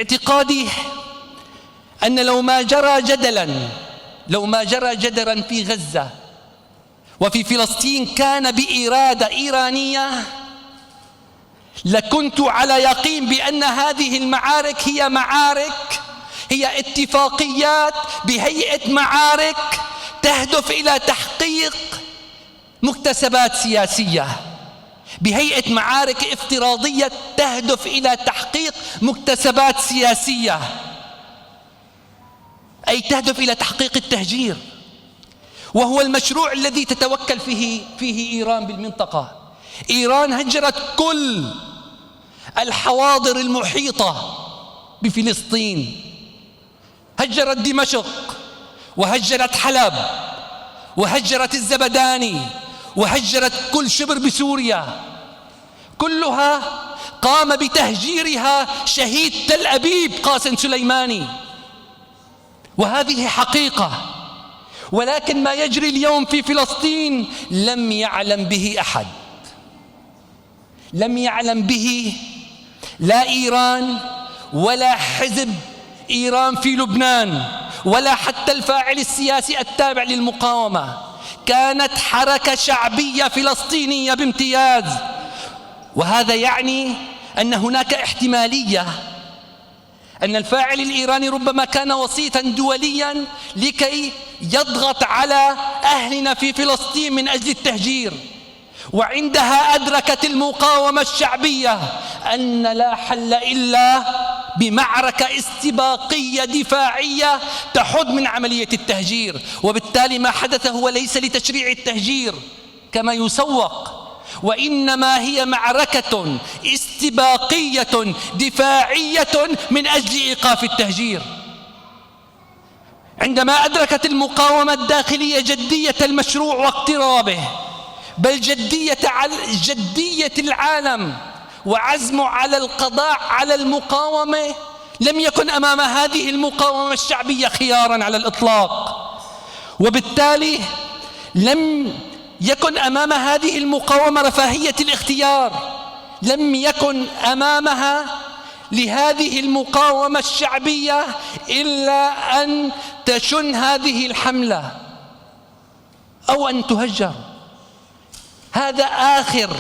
باعتقادي أن لو ما جرى جدلا في غزة وفي فلسطين كان بإرادة إيرانية، لكنت على يقين بأن هذه المعارك هي اتفاقيات بهيئة معارك تهدف إلى تحقيق مكتسبات سياسية، بهيئة معارك افتراضية تهدف إلى تحقيق مكتسبات سياسية، أي تهدف إلى تحقيق التهجير، وهو المشروع الذي تتوكل فيه إيران بالمنطقة. إيران هجرت كل الحواضر المحيطة بفلسطين، هجرت دمشق، وهجرت حلب، وهجرت الزبداني، وهجرت كل شبر بسوريا، كلها قام بتهجيرها شهيد تل أبيب قاسم سليماني، وهذه حقيقة. ولكن ما يجري اليوم في فلسطين لم يعلم به أحد، لم يعلم به لا إيران ولا حزب إيران في لبنان ولا حتى الفاعل السياسي التابع للمقاومة. كانت حركة شعبية فلسطينية بامتياز، وهذا يعني أن هناك احتمالية أن الفاعل الإيراني ربما كان وسيطا دوليا لكي يضغط على أهلنا في فلسطين من أجل التهجير. وعندها أدركت المقاومة الشعبية أن لا حل إلا بمعركة استباقية دفاعية تحد من عملية التهجير. وبالتالي ما حدث هو ليس لتشريع التهجير كما يسوق، وإنما هي معركة استباقية دفاعية من أجل إيقاف التهجير. عندما أدركت المقاومة الداخلية جدية المشروع واقترابه، بل جدية العالم وعزمه على القضاء على المقاومة، لم يكن أمام هذه المقاومة الشعبية خياراً على الإطلاق. وبالتالي لم يكن أمام هذه المقاومة رفاهية الاختيار، لم يكن أمامها لهذه المقاومة الشعبية إلا أن تشن هذه الحملة أو أن تهجر. هذا آخر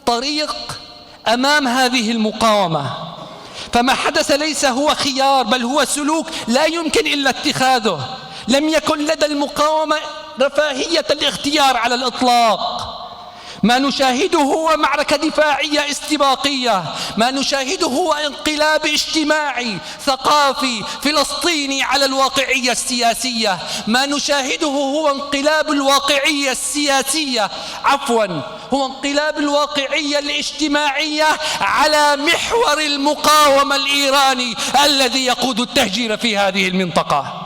طريق أمام هذه المقاومة. فما حدث ليس هو خيار، بل هو سلوك لا يمكن إلا اتخاذه. لم يكن لدى المقاومة رفاهية الاختيار على الإطلاق. ما نشاهده هو معركة دفاعية استباقية، ما نشاهده هو انقلاب اجتماعي ثقافي فلسطيني على الواقعية السياسية، ما نشاهده هو انقلاب الواقعية السياسية هو انقلاب الواقعية الاجتماعية على محور المقاومة الإيراني الذي يقود التهجير في هذه المنطقة.